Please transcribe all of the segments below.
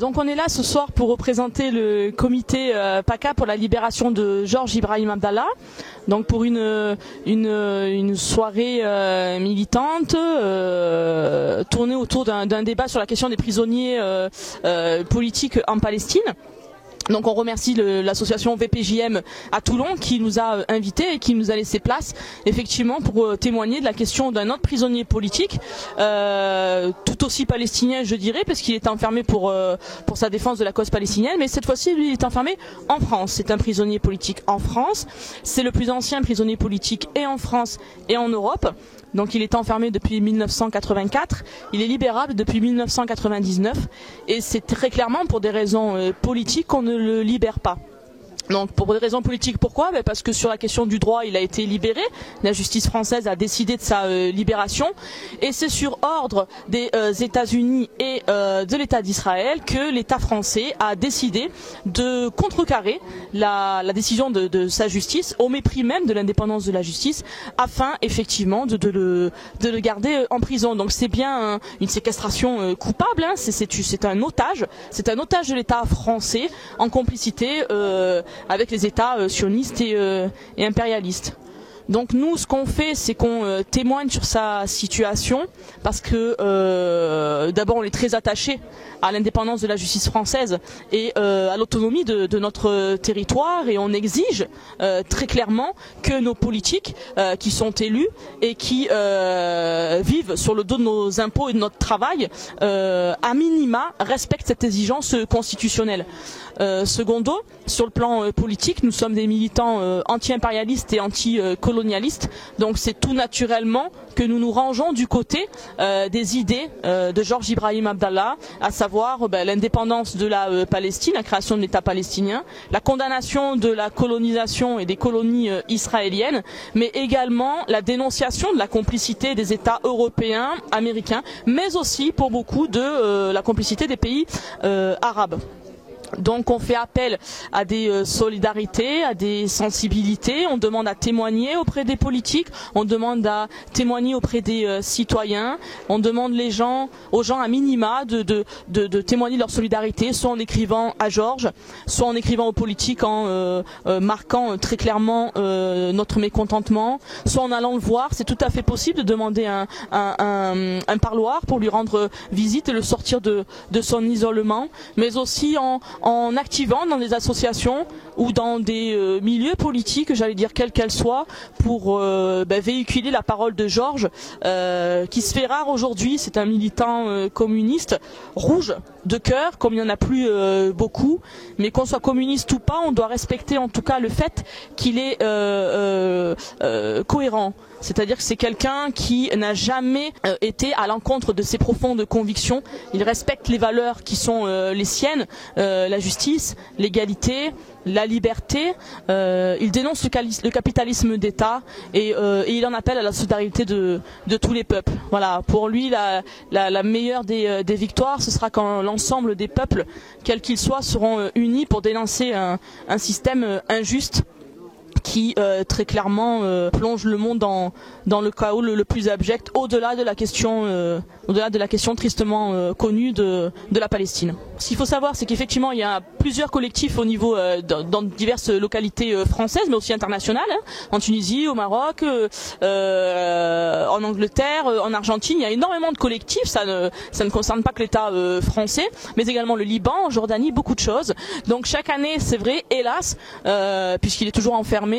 Donc on est là ce soir pour représenter le comité PACA pour la libération de Georges Ibrahim Abdallah. Donc pour une soirée militante tournée autour d'un débat sur la question des prisonniers politiques en Palestine. Donc on remercie l'association VPJM à Toulon qui nous a invités et qui nous a laissé place effectivement pour témoigner de la question d'un autre prisonnier politique, tout aussi palestinien je dirais, parce qu'il est enfermé pour sa défense de la cause palestinienne, mais cette fois-ci lui il est enfermé en France. C'est un prisonnier politique en France, c'est le plus ancien prisonnier politique et en France et en Europe. Donc il est enfermé depuis 1984, il est libérable depuis 1999 et c'est très clairement pour des raisons politiques qu'on ne le libère pas. Donc pour des raisons politiques, pourquoi ? Parce que sur la question du droit, il a été libéré. La justice française a décidé de sa libération. Et c'est sur ordre des États-Unis et de l'État d'Israël que l'État français a décidé de contrecarrer la décision de sa justice, au mépris même de l'indépendance de la justice, afin effectivement de le garder en prison. Donc c'est bien une séquestration coupable, hein. C'est un otage de l'État français en complicité avec les États sionistes et impérialistes. Donc nous, ce qu'on fait, c'est qu'on témoigne sur sa situation parce que d'abord on est très attaché à l'indépendance de la justice française et à l'autonomie de notre territoire, et on exige très clairement que nos politiques qui sont élus et qui vivent sur le dos de nos impôts et de notre travail, à minima respectent cette exigence constitutionnelle. Secondo, sur le plan politique, nous sommes des militants anti-impérialistes et anti-colonialistes, donc c'est tout naturellement que nous nous rangeons du côté des idées de Georges Ibrahim Abdallah, à savoir l'indépendance de la Palestine, la création de l'État palestinien, la condamnation de la colonisation et des colonies israéliennes, mais également la dénonciation de la complicité des États européens, américains, mais aussi pour beaucoup de la complicité des pays arabes. Donc on fait appel à des solidarités, à des sensibilités, on demande à témoigner auprès des politiques, on demande à témoigner auprès des citoyens, on demande aux gens à minima de témoigner de leur solidarité, soit en écrivant à Georges, soit en écrivant aux politiques en marquant très clairement notre mécontentement, soit en allant le voir. C'est tout à fait possible de demander un parloir pour lui rendre visite et le sortir de son isolement, mais aussi en activant dans des associations ou dans des milieux politiques, j'allais dire quelles qu'elles soient, pour véhiculer la parole de Georges, qui se fait rare aujourd'hui. C'est un militant communiste, rouge de cœur, comme il n'y en a plus beaucoup, mais qu'on soit communiste ou pas, on doit respecter en tout cas le fait qu'il est cohérent. C'est-à-dire que c'est quelqu'un qui n'a jamais été à l'encontre de ses profondes convictions. Il respecte les valeurs qui sont les siennes, la justice, l'égalité, la liberté. Il dénonce le capitalisme d'État et il en appelle à la solidarité de tous les peuples. Voilà, pour lui, la meilleure des victoires, ce sera quand l'ensemble des peuples, quels qu'ils soient, seront unis pour dénoncer un système injuste qui très clairement plonge le monde dans le chaos le plus abject, au-delà de la question tristement connue de la Palestine. Ce qu'il faut savoir, c'est qu'effectivement il y a plusieurs collectifs au niveau dans diverses localités françaises, mais aussi internationales, hein, en Tunisie, au Maroc, en Angleterre, en Argentine. Il y a énormément de collectifs. Ça ne concerne pas que l'État français, mais également le Liban, en Jordanie, beaucoup de choses. Donc chaque année, c'est vrai, hélas, puisqu'il est toujours enfermé,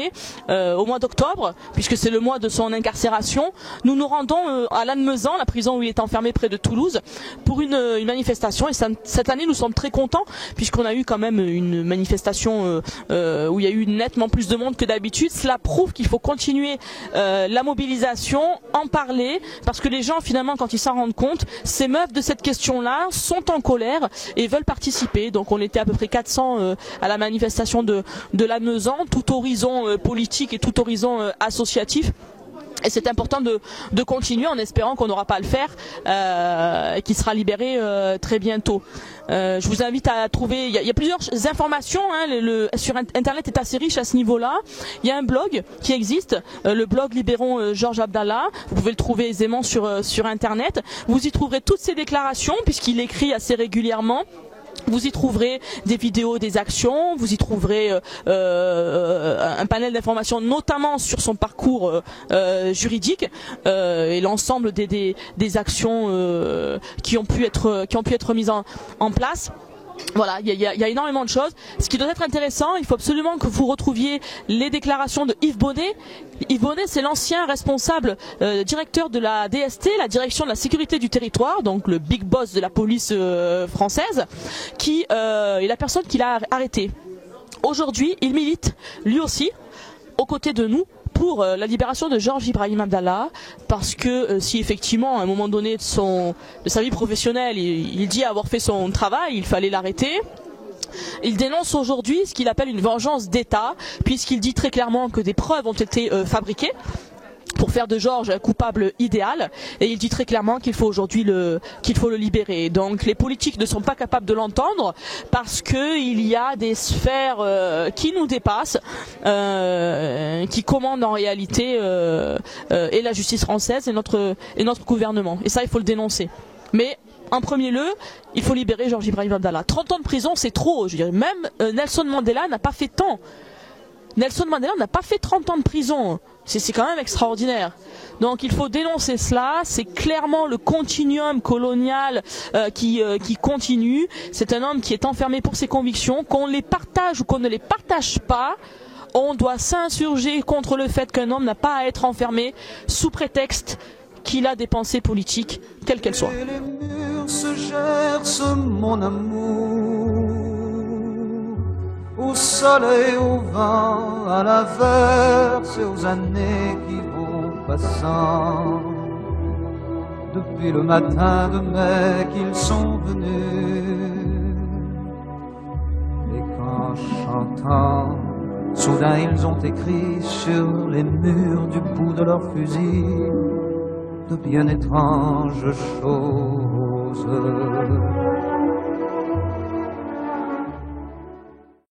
au mois d'octobre, puisque c'est le mois de son incarcération, nous nous rendons à Lannemezan, la prison où il est enfermé près de Toulouse, pour une manifestation. Et cette année, nous sommes très contents, puisqu'on a eu quand même une manifestation où il y a eu nettement plus de monde que d'habitude. Cela prouve qu'il faut continuer la mobilisation, en parler, parce que les gens, finalement, quand ils s'en rendent compte, s'émeuvent de cette question-là, sont en colère et veulent participer. Donc on était à peu près 400 à la manifestation de Lannemezan, tout horizon politique et tout horizon associatif. Et c'est important de continuer en espérant qu'on n'aura pas à le faire et qu'il sera libéré très bientôt. Je vous invite à trouver, il y a plusieurs informations, hein, sur Internet est assez riche à ce niveau-là. Il y a un blog qui existe, le blog Libérons Georges Abdallah. Vous pouvez le trouver aisément sur Internet. Vous y trouverez toutes ces déclarations puisqu'il écrit assez régulièrement. Vous y trouverez des vidéos, des actions, vous y trouverez un panel d'informations, notamment sur son parcours juridique et l'ensemble des actions qui ont pu être mises en place. Voilà, il y a énormément de choses. Ce qui doit être intéressant, il faut absolument que vous retrouviez les déclarations de Yves Bonnet. Yves Bonnet, c'est l'ancien responsable directeur de la DST, la direction de la sécurité du territoire, donc le big boss de la police française, qui est la personne qui l'a arrêté. Aujourd'hui, il milite, lui aussi, aux côtés de nous, pour la libération de Georges Ibrahim Abdallah, parce que si effectivement à un moment donné de sa vie professionnelle il dit avoir fait son travail, il fallait l'arrêter. Il dénonce aujourd'hui ce qu'il appelle une vengeance d'État, puisqu'il dit très clairement que des preuves ont été fabriquées pour faire de Georges un coupable idéal, et il dit très clairement qu'il faut aujourd'hui le libérer. Donc les politiques ne sont pas capables de l'entendre parce que il y a des sphères qui nous dépassent, qui commandent en réalité et la justice française et notre gouvernement. Et ça, il faut le dénoncer. Mais en premier lieu, il faut libérer Georges Ibrahim Abdallah. 30 ans de prison, c'est trop. Je dirais même Nelson Mandela n'a pas fait tant. Nelson Mandela n'a pas fait 30 ans de prison. C'est quand même extraordinaire. Donc il faut dénoncer cela. C'est clairement le continuum colonial qui continue. C'est un homme qui est enfermé pour ses convictions. Qu'on les partage ou qu'on ne les partage pas, on doit s'insurger contre le fait qu'un homme n'a pas à être enfermé sous prétexte qu'il a des pensées politiques, quelles qu'elles soient. Et les murs se gercent, mon amour, au soleil, au vent, à l'averse et aux années qui vont passant. Depuis le matin de mai qu'ils sont venus, et qu'en chantant, soudain ils ont écrit sur les murs du bout de leurs fusils de bien étranges choses.